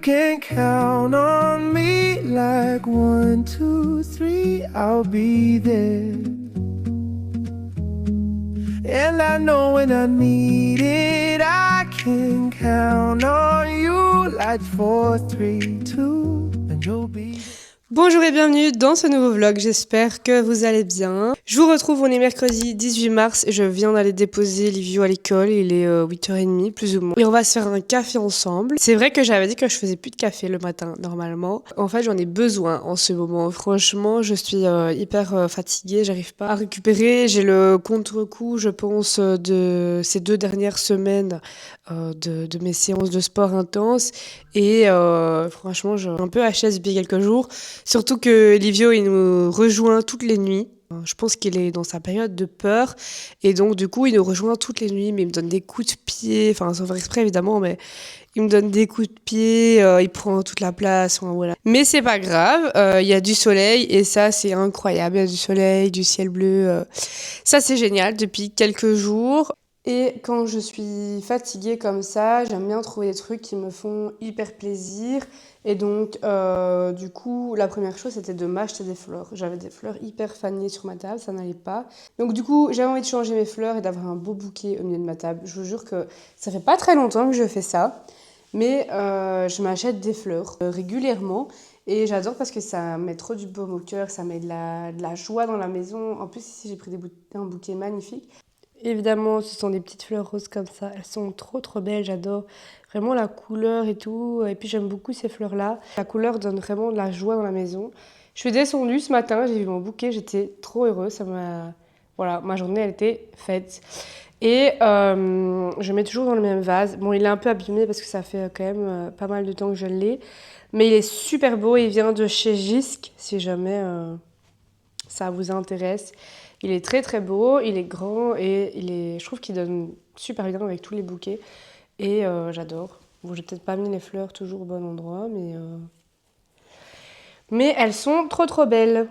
can count on me like 1, 2, 3, I'll be there. And I know when I need it, I can count on you like 4, 3, 2, and you'll be there. Bonjour et bienvenue dans ce nouveau vlog, j'espère que vous allez bien. Je vous retrouve, on est mercredi 18 mars et je viens d'aller déposer Livio à l'école, il est 8h30 plus ou moins. Et on va se faire un café ensemble. C'est vrai que j'avais dit que je faisais plus de café le matin normalement. En fait j'en ai besoin en ce moment, franchement je suis hyper fatiguée, j'arrive pas à récupérer. J'ai le contre-coup je pense de ces 2 dernières semaines de mes séances de sport intenses. Et franchement je suis un peu HS depuis quelques jours. Surtout que Livio, il nous rejoint toutes les nuits. Je pense qu'il est dans sa période de peur. Et donc, du coup, il nous rejoint toutes les nuits, mais il me donne des coups de pied. Enfin, sans faire exprès, évidemment, mais il me donne des coups de pied. Il prend toute la place. Enfin, voilà. Mais c'est pas grave. Il y a du soleil et ça, c'est incroyable. Il y a du soleil, du ciel bleu. Ça, c'est génial depuis quelques jours. Et quand je suis fatiguée comme ça, j'aime bien trouver des trucs qui me font hyper plaisir. Et donc, du coup, la première chose, c'était de m'acheter des fleurs. J'avais des fleurs hyper fanées sur ma table, ça n'allait pas. Donc, du coup, j'avais envie de changer mes fleurs et d'avoir un beau bouquet au milieu de ma table. Je vous jure que ça fait pas très longtemps que je fais ça. Mais je m'achète des fleurs régulièrement. Et j'adore parce que ça met trop du baume au cœur, ça met de la joie dans la maison. En plus, ici, j'ai pris un bouquet magnifique. Évidemment, ce sont des petites fleurs roses comme ça. Elles sont trop trop belles, j'adore vraiment la couleur et tout. Et puis j'aime beaucoup ces fleurs-là. La couleur donne vraiment de la joie dans la maison. Je suis descendue ce matin, j'ai vu mon bouquet, j'étais trop heureuse. Voilà, ma journée elle était faite. Et je mets toujours dans le même vase. Bon, il est un peu abîmé parce que ça fait quand même pas mal de temps que je l'ai. Mais il est super beau, il vient de chez Jysk, si jamais ça vous intéresse. Il est très très beau, il est grand et je trouve qu'il donne super bien avec tous les bouquets. Et j'adore. Bon, j'ai peut-être pas mis les fleurs toujours au bon endroit, mais elles sont trop trop belles.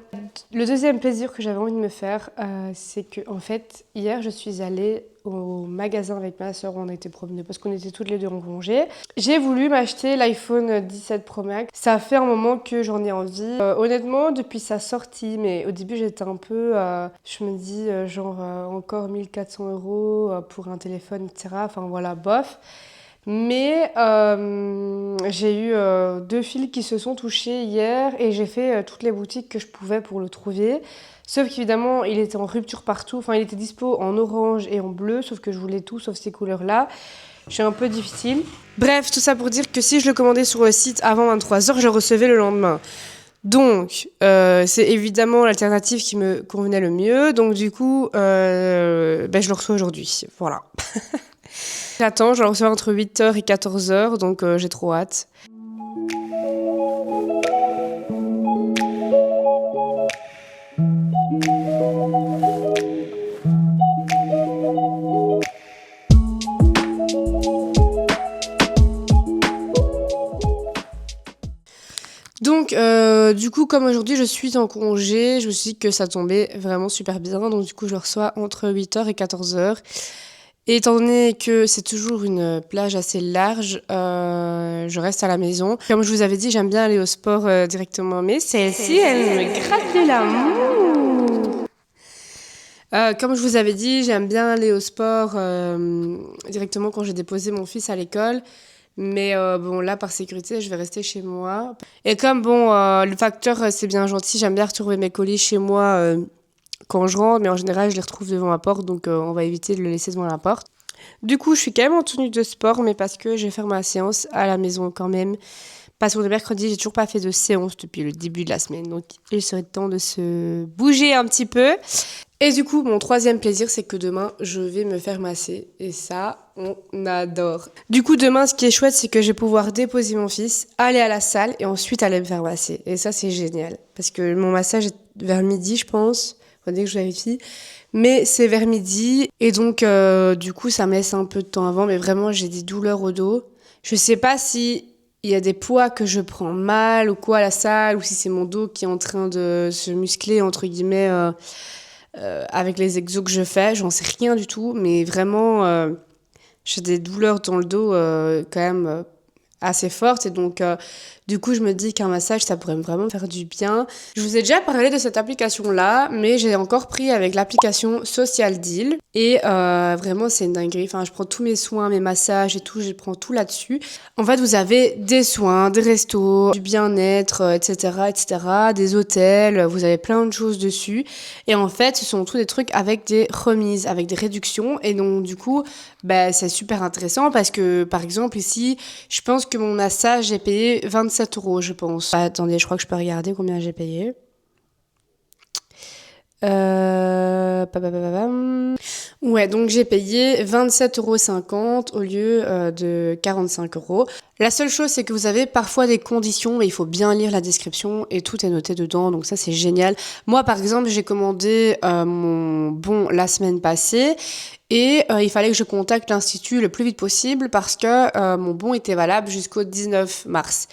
Le deuxième plaisir que j'avais envie de me faire, c'est que en fait, hier, je suis allée au magasin avec ma soeur où on a été promener parce qu'on était toutes les deux en congé. J'ai voulu m'acheter l'iPhone 17 Pro Max. Ça fait un moment que j'en ai envie. Honnêtement, depuis sa sortie, mais au début, j'étais un peu... je me dis, encore 1400 € pour un téléphone, etc. Enfin, voilà, bof. Mais j'ai eu 2 fils qui se sont touchés hier et j'ai fait toutes les boutiques que je pouvais pour le trouver. Sauf qu'évidemment, il était en rupture partout. Enfin, il était dispo en orange et en bleu, sauf que je voulais tout sauf ces couleurs-là. Je suis un peu difficile. Bref, tout ça pour dire que si je le commandais sur le site avant 23h, je le recevais le lendemain. Donc, c'est évidemment l'alternative qui me convenait le mieux. Donc, du coup, je le reçois aujourd'hui. Voilà. J'attends, je le reçois entre 8h et 14h, donc j'ai trop hâte. Donc, du coup, comme aujourd'hui je suis en congé, je me suis dit que ça tombait vraiment super bien. Donc, du coup, je le reçois entre 8h et 14h. Et étant donné que c'est toujours une plage assez large, je reste à la maison. Comme je vous avais dit, j'aime bien aller au sport directement, mais celle-ci, elle me gratte l'amour. Comme je vous avais dit, j'aime bien aller au sport directement quand j'ai déposé mon fils à l'école. Mais bon, là, par sécurité, je vais rester chez moi. Et comme, bon, le facteur, c'est bien gentil, j'aime bien retrouver mes colis chez moi quand je rentre, mais en général, je les retrouve devant ma porte, donc on va éviter de le laisser devant la porte. Du coup, je suis quand même en tenue de sport, mais parce que je vais faire ma séance à la maison quand même. Parce que le mercredi, j'ai toujours pas fait de séance depuis le début de la semaine, donc il serait temps de se bouger un petit peu. Et du coup, mon troisième plaisir, c'est que demain, je vais me faire masser. Et ça, on adore. Du coup, demain, ce qui est chouette, c'est que je vais pouvoir déposer mon fils, aller à la salle et ensuite aller me faire masser. Et ça, c'est génial. Parce que mon massage est vers midi, je pense. Dès que je vérifie. Mais c'est vers midi. Et donc, du coup, ça me laisse un peu de temps avant. Mais vraiment, j'ai des douleurs au dos. Je sais pas si il y a des poids que je prends mal ou quoi à la salle. Ou si c'est mon dos qui est en train de se muscler, entre guillemets, avec les exos que je fais. J'en sais rien du tout. Mais vraiment, j'ai des douleurs dans le dos quand même assez forte et donc du coup je me dis qu'un massage ça pourrait vraiment faire du bien. Je vous ai déjà parlé de cette application là, mais j'ai encore pris avec l'application Social Deal et vraiment c'est une dinguerie. Enfin je prends tous mes soins, mes massages et tout, je prends tout là-dessus. En fait vous avez des soins, des restos, du bien-être, etc., etc., des hôtels, vous avez plein de choses dessus et en fait ce sont tous des trucs avec des remises, avec des réductions et donc du coup bah, c'est super intéressant parce que par exemple ici je pense que mon massage, j'ai payé 27 euros, je pense. Attendez, je crois que je peux regarder combien j'ai payé. Ouais, donc j'ai payé 27,50 € au lieu de 45 euros. La seule chose, c'est que vous avez parfois des conditions, mais il faut bien lire la description et tout est noté dedans, donc ça c'est génial. Moi, par exemple, j'ai commandé mon bon la semaine passée et il fallait que je contacte l'institut le plus vite possible parce que mon bon était valable jusqu'au 19 mars.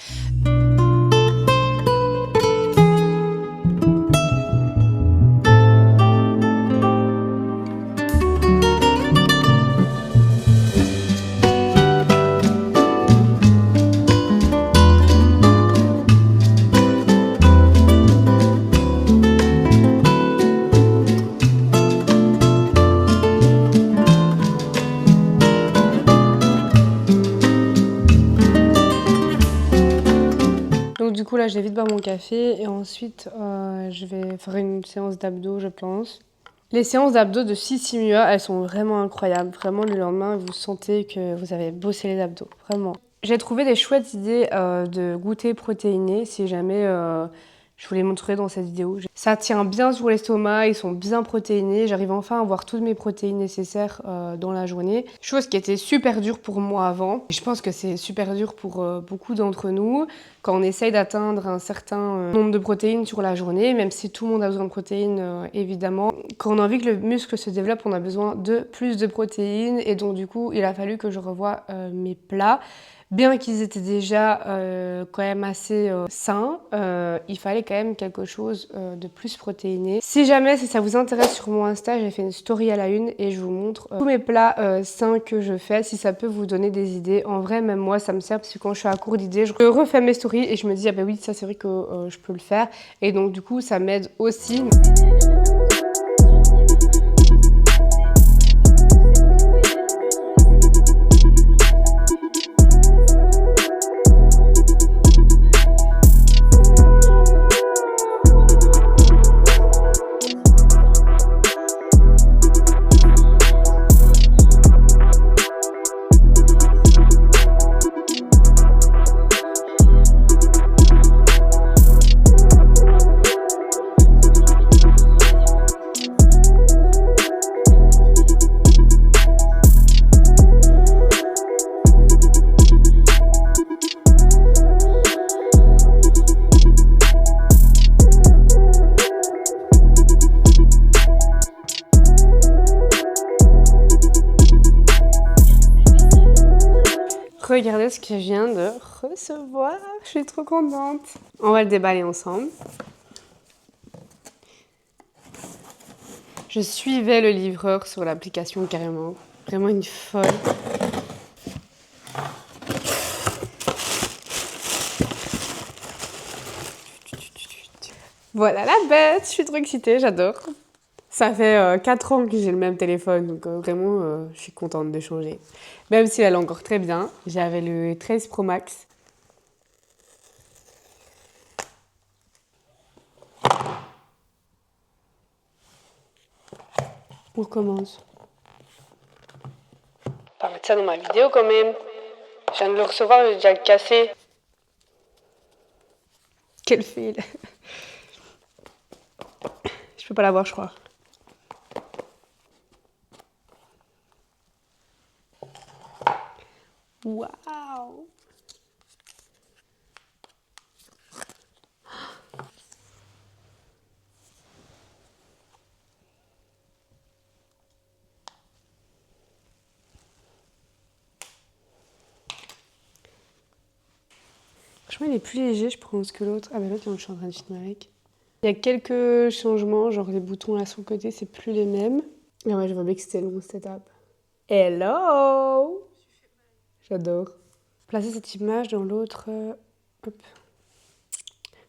Donc du coup là je vais vite boire mon café et ensuite je vais faire une séance d'abdos je pense. Les séances d'abdos de Sissimua elles sont vraiment incroyables. Vraiment le lendemain vous sentez que vous avez bossé les abdos, vraiment. J'ai trouvé des chouettes idées de goûter protéiné si jamais je vous les montrerai dans cette vidéo. Ça tient bien sur l'estomac, ils sont bien protéinés. J'arrive enfin à avoir toutes mes protéines nécessaires dans la journée. Chose qui était super dure pour moi avant. Et je pense que c'est super dur pour beaucoup d'entre nous quand on essaye d'atteindre un certain nombre de protéines sur la journée, même si tout le monde a besoin de protéines évidemment. Quand on a envie que le muscle se développe, on a besoin de plus de protéines et donc du coup il a fallu que je revoie mes plats. Bien qu'ils étaient déjà quand même assez sains, il fallait quand même quelque chose de plus protéiné. Si jamais ça vous intéresse sur mon Insta, j'ai fait une story à la une et je vous montre tous mes plats sains que je fais, si ça peut vous donner des idées. En vrai, même moi, ça me sert parce que quand je suis à court d'idées, je refais mes stories et je me dis, ah bah oui, ça c'est vrai que je peux le faire. Et donc du coup, ça m'aide aussi. Regardez ce que je viens de recevoir, je suis trop contente. On va le déballer ensemble. Je suivais le livreur sur l'application carrément, vraiment une folle. Voilà la bête, je suis trop excitée, j'adore. Ça fait 4 ans que j'ai le même téléphone, donc vraiment, je suis contente de changer. Même si elle est encore très bien. J'avais le 13 Pro Max. On recommence. Pas mettre ça dans ma vidéo quand même. Je viens de le recevoir, j'ai déjà le cassé. Quel fil. Je peux pas l'avoir, je crois. Waouh! Franchement, il est plus léger, je pense, que l'autre. Ah, mais l'autre, je suis en train de filmer avec. Il y a quelques changements, genre les boutons là sur le côté, c'est plus les mêmes. Mais ouais, je vois bien que c'était long cette étape. Hello! J'adore. placer cette image dans l'autre. Hop.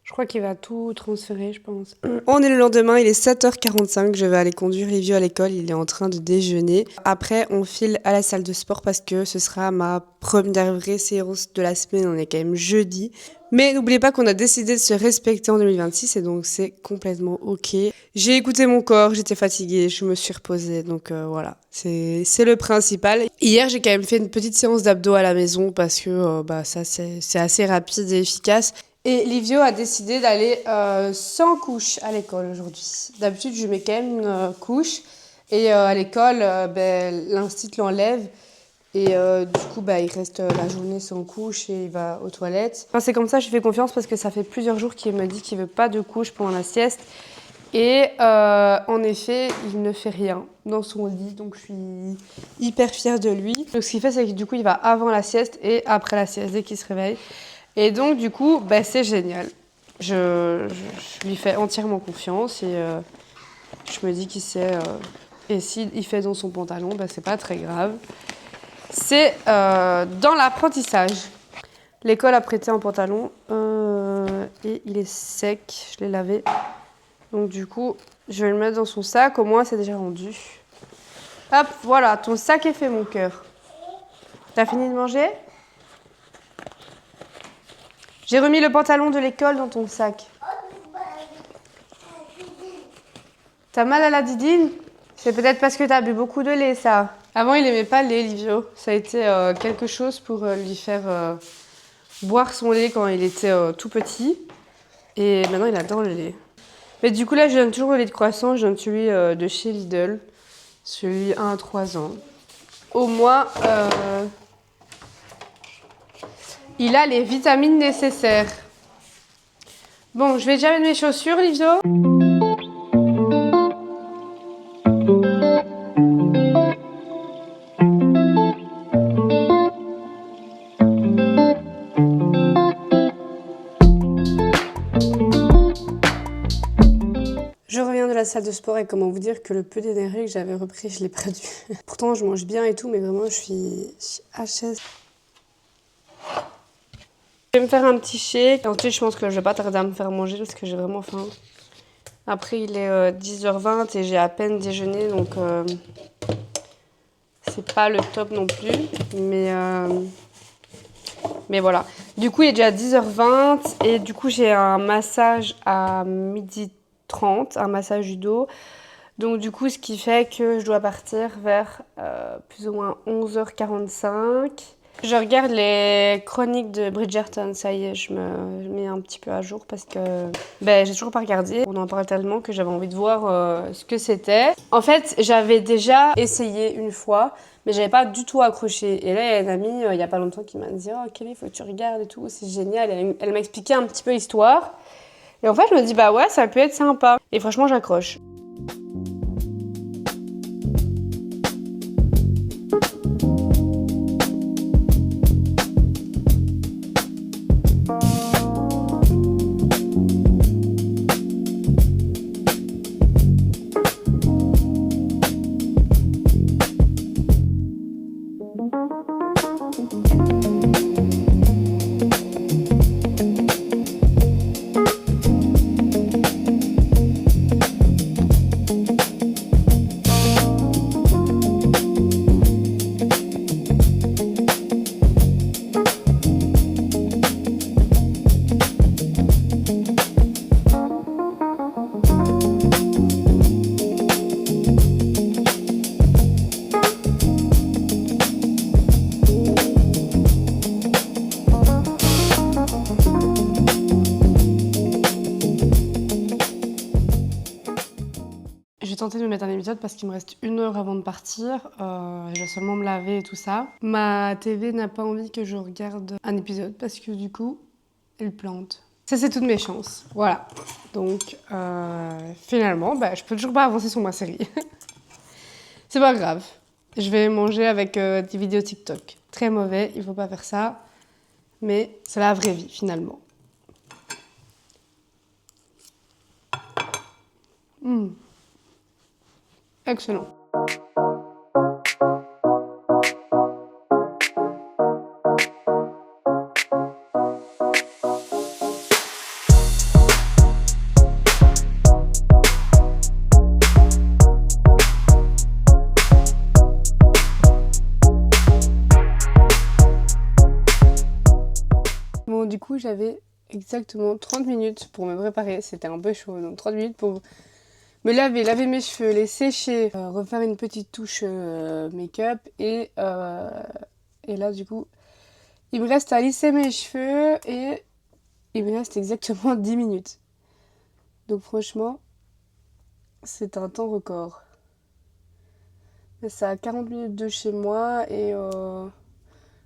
Je crois qu'il va tout transférer, je pense. On est le lendemain, il est 7h45. Je vais aller conduire Livio à l'école. Il est en train de déjeuner. Après, on file à la salle de sport parce que ce sera ma première vraie séance de la semaine. On est quand même jeudi. Mais n'oubliez pas qu'on a décidé de se respecter en 2026 et donc c'est complètement ok. J'ai écouté mon corps, j'étais fatiguée, je me suis reposée. Donc voilà, c'est le principal. Hier, j'ai quand même fait une petite séance d'abdos à la maison parce que ça, c'est assez rapide et efficace. Et Livio a décidé d'aller sans couche à l'école aujourd'hui. D'habitude, je mets quand même une couche. Et à l'école, l'instit l'enlève. Et du coup, il reste la journée sans couche et il va aux toilettes. Enfin, c'est comme ça, je lui fais confiance parce que ça fait plusieurs jours qu'il me dit qu'il veut pas de couche pendant la sieste. Et en effet, il ne fait rien dans son lit. Donc, je suis hyper fière de lui. Donc, ce qu'il fait, c'est que du coup, il va avant la sieste et après la sieste, dès qu'il se réveille. Et donc, du coup, c'est génial. Je lui fais entièrement confiance et je me dis qu'il sait. Et s'il fait dans son pantalon, c'est pas très grave. C'est dans l'apprentissage. L'école a prêté un pantalon et il est sec. Je l'ai lavé. Donc, du coup, je vais le mettre dans son sac. Au moins, c'est déjà rendu. Hop, voilà, ton sac est fait, mon cœur. T'as fini de manger ? J'ai remis le pantalon de l'école dans ton sac. T'as mal à la didine ? C'est peut-être parce que t'as bu beaucoup de lait, ça. Avant, il aimait pas le lait, Livio. Ça a été quelque chose pour lui faire boire son lait quand il était tout petit. Et maintenant, il adore le lait. Mais du coup, là, je donne toujours le lait de croissant. Je donne celui de chez Lidl. Celui 1 à 3 ans. Au moins, il a les vitamines nécessaires. Bon, je vais déjà mettre mes chaussures, Livio. Je reviens de la salle de sport et comment vous dire que le peu d'énergie que j'avais repris, je l'ai perdu. Pourtant, je mange bien et tout, mais vraiment, je suis HS. Je vais me faire un petit shake. Ensuite, je pense que je vais pas tarder à me faire manger parce que j'ai vraiment faim. Après, il est 10h20 et j'ai à peine déjeuné, donc c'est pas le top non plus. Mais voilà. Du coup, il est déjà 10h20 et du coup, j'ai un massage à 12h30, un massage du dos. Donc du coup, ce qui fait que je dois partir vers plus ou moins 11h45. Je regarde les chroniques de Bridgerton, ça y est, je me mets un petit peu à jour parce que j'ai toujours pas regardé. On en parle tellement que j'avais envie de voir ce que c'était. En fait, j'avais déjà essayé une fois, mais j'avais pas du tout accroché. Et là, il y a une amie, il y a pas longtemps, qui m'a dit « Oh Kelly, il faut que tu regardes et tout, c'est génial ». Elle m'a expliqué un petit peu l'histoire. Et en fait, je me dis « Bah ouais, ça peut être sympa ». Et franchement, j'accroche. Je vais tenter de me mettre un épisode parce qu'il me reste 1 heure avant de partir. Je dois seulement me laver et tout ça. Ma TV n'a pas envie que je regarde un épisode parce que du coup, elle plante. Ça, c'est toutes mes chances. Voilà. Donc, finalement, je peux toujours pas avancer sur ma série. C'est pas grave. Je vais manger avec des vidéos TikTok. Très mauvais, il faut pas faire ça. Mais c'est la vraie vie, finalement. Excellent. coup, j'avais exactement 30 minutes pour me préparer. C'était un peu chaud, donc 30 minutes pour me laver mes cheveux, les sécher, refaire une petite touche make-up et là, du coup, il me reste à lisser mes cheveux et il me reste exactement 10 minutes. Donc franchement, c'est un temps record. Mais c'est à 40 minutes de chez moi et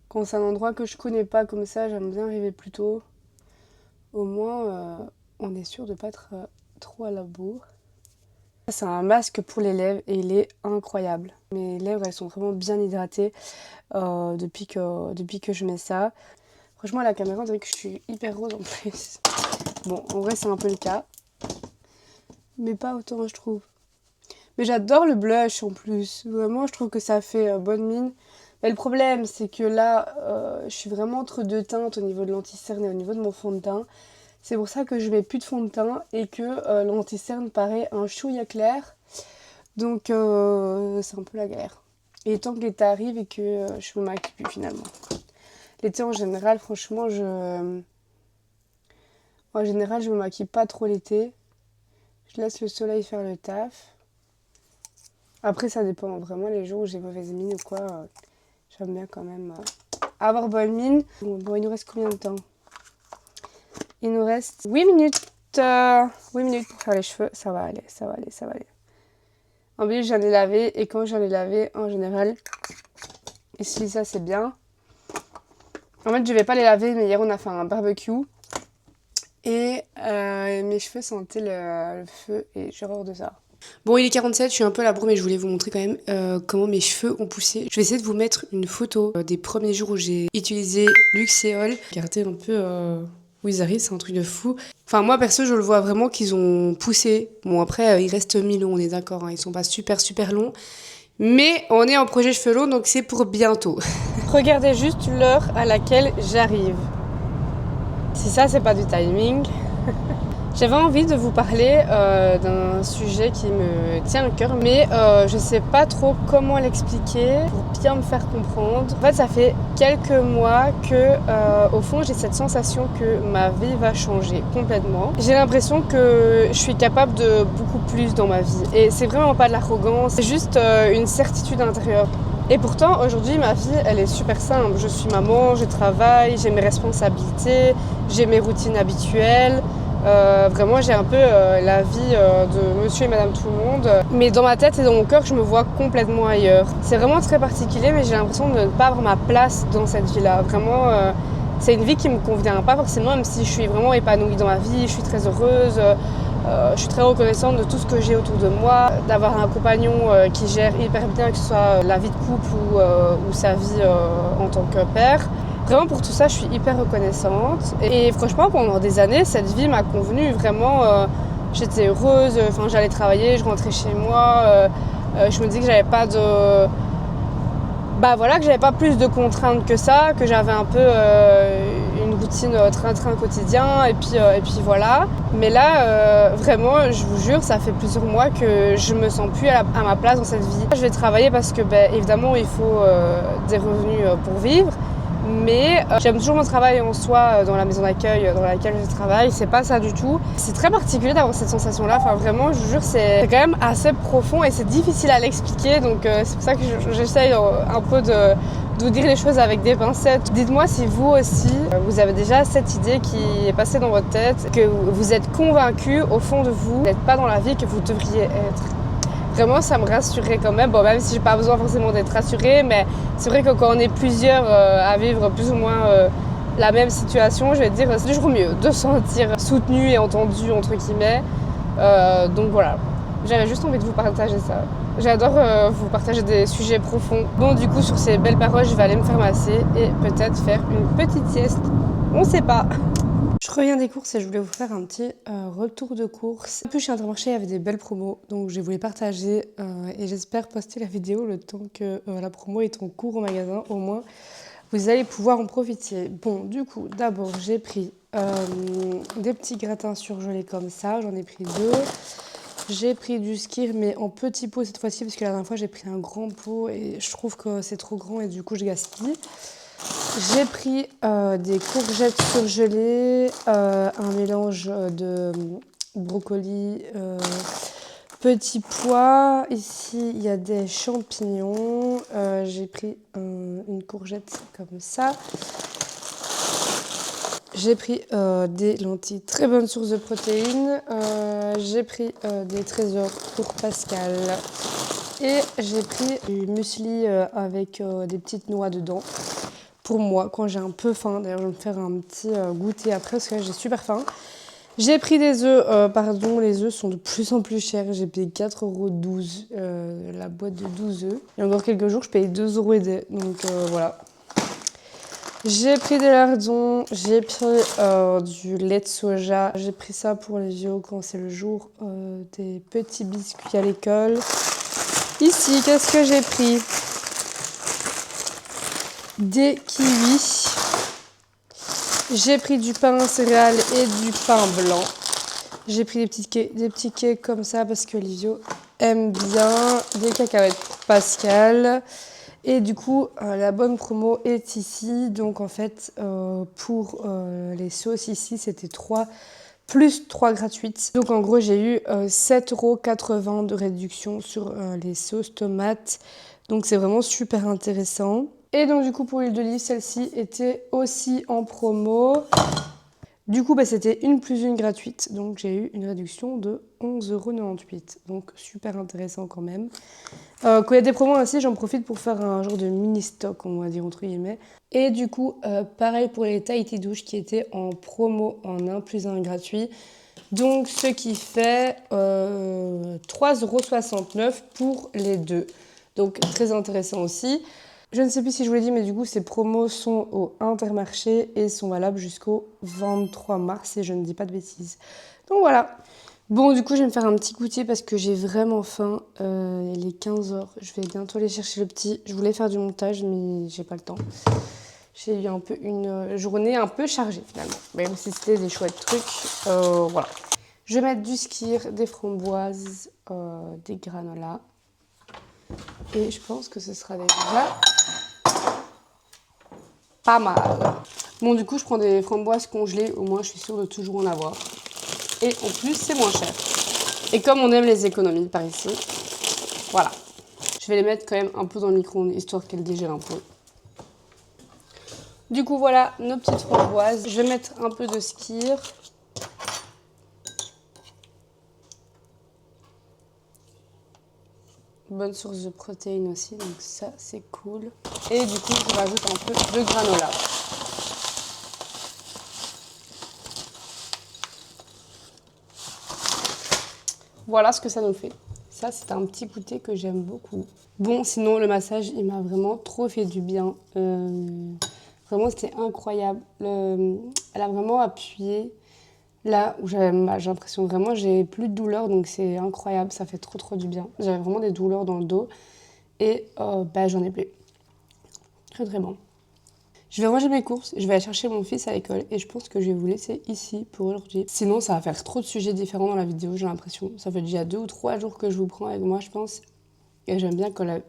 quand c'est un endroit que je connais pas comme ça, j'aime bien arriver plus tôt. Au moins, on est sûr de pas être trop à la bourre. C'est un masque pour les lèvres et il est incroyable. Mes lèvres, elles sont vraiment bien hydratées depuis que je mets ça. Franchement, à la caméra, on dirait que je suis hyper rose en plus. Bon, en vrai, c'est un peu le cas. Mais pas autant, je trouve. Mais j'adore le blush en plus. Vraiment, je trouve que ça fait bonne mine. Mais le problème, c'est que là, je suis vraiment entre deux teintes au niveau de l'anti-cerne et au niveau de mon fond de teint. C'est pour ça que je mets plus de fond de teint et que l'anti-cerne paraît un chouïa clair. Donc, c'est un peu la galère. Et tant que l'été arrive et que je me maquille plus finalement. L'été, en général, franchement, en général, je me maquille pas trop l'été. Je laisse le soleil faire le taf. Après, ça dépend vraiment les jours où j'ai mauvaise mine ou quoi. J'aime bien quand même avoir bonne mine. Bon, il nous reste combien de temps? Il nous reste 8 minutes. 8 minutes pour faire les cheveux. Ça va aller, ça va aller, ça va aller. En plus, j'en ai lavé. Et quand j'en ai lavé, en général, ici, ça, c'est bien. En fait, je vais pas les laver, mais hier, on a fait un barbecue. Et mes cheveux sentaient le feu et j'ai horreur de ça. Bon, il est 47, je suis un peu à la bourre, mais je voulais vous montrer quand même comment mes cheveux ont poussé. Je vais essayer de vous mettre une photo des premiers jours où j'ai utilisé Luxéol. Regardez un peu où ils arrivent, c'est un truc de fou. Enfin, moi, perso, je le vois vraiment qu'ils ont poussé. Bon, après, il reste 1000 longs, on est d'accord, hein, ils sont pas super longs. Mais on est en projet cheveux longs, donc c'est pour bientôt. Regardez juste l'heure à laquelle j'arrive. Si ça, c'est pas du timing. J'avais envie de vous parler d'un sujet qui me tient à cœur, mais je sais pas trop comment l'expliquer pour bien me faire comprendre. En fait, ça fait quelques mois que, au fond, j'ai cette sensation que ma vie va changer complètement. J'ai l'impression que je suis capable de beaucoup plus dans ma vie. Et c'est vraiment pas de l'arrogance, c'est juste une certitude intérieure. Et pourtant, aujourd'hui, ma vie, elle est super simple. Je suis maman, je travaille, j'ai mes responsabilités, j'ai mes routines habituelles. Vraiment, j'ai un peu la vie de monsieur et madame tout le monde. Mais dans ma tête et dans mon cœur, je me vois complètement ailleurs. C'est vraiment très particulier, mais j'ai l'impression de ne pas avoir ma place dans cette vie-là. Vraiment, c'est une vie qui me convient pas forcément, même si je suis vraiment épanouie dans ma vie, je suis très heureuse. Je suis très reconnaissante de tout ce que j'ai autour de moi, d'avoir un compagnon qui gère hyper bien, que ce soit la vie de couple ou sa vie en tant que père. Vraiment pour tout ça, je suis hyper reconnaissante. Et franchement, pendant des années, cette vie m'a convenu. Vraiment, j'étais heureuse. Enfin, j'allais travailler, je rentrais chez moi. Je me disais que j'avais pas de... Bah voilà, que j'avais pas plus de contraintes que ça, que j'avais un peu une routine train-train quotidien et puis voilà. Mais là, vraiment, je vous jure, ça fait plusieurs mois que je me sens plus à ma place dans cette vie. Je vais travailler parce que, évidemment, il faut des revenus pour vivre. Mais j'aime toujours mon travail en soi dans la maison d'accueil dans laquelle je travaille, c'est pas ça du tout. C'est très particulier d'avoir cette sensation-là, enfin vraiment, je vous jure, c'est quand même assez profond et c'est difficile à l'expliquer, donc c'est pour ça que j'essaye un peu de vous dire les choses avec des pincettes. Dites-moi si vous aussi, vous avez déjà cette idée qui est passée dans votre tête, que vous êtes convaincu au fond de vous, n'êtes pas dans la vie que vous devriez être. Vraiment, ça me rassurait quand même. Bon, même si j'ai pas besoin forcément d'être rassurée, mais c'est vrai que quand on est plusieurs à vivre plus ou moins la même situation, je vais te dire, c'est toujours mieux de se sentir soutenu et entendu, entre guillemets. Donc voilà, j'avais juste envie de vous partager ça. J'adore vous partager des sujets profonds. Bon, du coup, sur ces belles paroles, je vais aller me faire masser et peut-être faire une petite sieste. On sait pas. Je reviens des courses et je voulais vous faire un petit retour de courses. En plus, chez Intermarché, il y avait des belles promos, donc je voulais partager et j'espère poster la vidéo le temps que la promo est en cours au magasin. Au moins, vous allez pouvoir en profiter. Bon, du coup, d'abord, j'ai pris des petits gratins surgelés comme ça. J'en ai pris 2. J'ai pris du Skyr, mais en petit pot cette fois-ci, parce que la dernière fois, j'ai pris un grand pot et je trouve que c'est trop grand et du coup, je gaspille. J'ai pris des courgettes surgelées, un mélange de brocoli, petits pois. Ici, il y a des champignons. J'ai pris une courgette comme ça. J'ai pris des lentilles, très bonne source de protéines. J'ai pris des trésors pour Pascal. Et j'ai pris du muesli avec des petites noix dedans. Pour moi, quand j'ai un peu faim. D'ailleurs, je vais me faire un petit goûter après parce que là, j'ai super faim. J'ai pris des œufs. Pardon, les œufs sont de plus en plus chers. J'ai payé 4,12 € la boîte de 12 œufs. Il y a encore quelques jours, je payais 2,10 €. Donc voilà. J'ai pris des lardons, j'ai pris du lait de soja. J'ai pris ça pour les vieux quand c'est le jour des petits biscuits à l'école. Ici, qu'est-ce que j'ai pris? Des kiwis. J'ai pris du pain céréales et du pain blanc. J'ai pris des petits cakes comme ça parce que Livio aime bien. Des cacahuètes pour Pascal. Et du coup, la bonne promo est ici. Donc en fait, pour les sauces ici, c'était 3 plus 3 gratuites. Donc en gros, j'ai eu 7,80 € de réduction sur les sauces tomates. Donc c'est vraiment super intéressant. Et donc du coup, pour l'huile d'olive, celle-ci était aussi en promo. Du coup, c'était 1 plus 1 gratuite. Donc j'ai eu une réduction de 11,98 €. Donc super intéressant quand même. Quand il y a des promos aussi, j'en profite pour faire un genre de mini stock, on va dire entre guillemets. Et du coup, pareil pour les Tahiti douche qui étaient en promo en 1 plus 1 gratuit. Donc ce qui fait 3,69 € pour les deux. Donc très intéressant aussi. Je ne sais plus si je vous l'ai dit, mais du coup, ces promos sont au Intermarché et sont valables jusqu'au 23 mars, si je ne dis pas de bêtises. Donc voilà. Bon, du coup, je vais me faire un petit goûter parce que j'ai vraiment faim. Il est 15 h. Je vais bientôt aller chercher le petit. Je voulais faire du montage, mais j'ai pas le temps. J'ai eu un peu une journée un peu chargée finalement. Même si c'était des chouettes trucs. Voilà. Je vais mettre du skyr, des framboises, des granolas. Et je pense que ce sera déjà pas mal. Bon, du coup, je prends des framboises congelées. Au moins, je suis sûre de toujours en avoir. Et en plus, c'est moins cher. Et comme on aime les économies par ici, voilà. Je vais les mettre quand même un peu dans le micro-ondes, histoire qu'elles digèrent un peu. Du coup, voilà nos petites framboises. Je vais mettre un peu de skyr. Bonne source de protéines aussi, donc ça, c'est cool. Et du coup, je rajoute un peu de granola. Voilà ce que ça nous fait. Ça, c'est un petit goûter que j'aime beaucoup. Bon, sinon, le massage, il m'a vraiment trop fait du bien. Vraiment, c'était incroyable. Elle a vraiment appuyé là où j'ai l'impression vraiment j'ai plus de douleur, donc c'est incroyable. Ça fait trop du bien. J'avais vraiment des douleurs dans le dos et j'en ai plus. Très bon. Je vais ranger mes courses, je vais aller chercher mon fils à l'école et je pense que je vais vous laisser ici pour aujourd'hui. Sinon, ça va faire trop de sujets différents dans la vidéo, j'ai l'impression. Ça fait déjà 2 ou 3 jours que je vous prends avec moi, je pense. Et j'aime bien quand la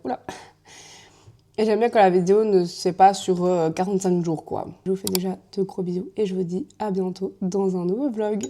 vidéo ne se fait pas sur 45 jours, quoi. Je vous fais déjà de gros bisous et je vous dis à bientôt dans un nouveau vlog.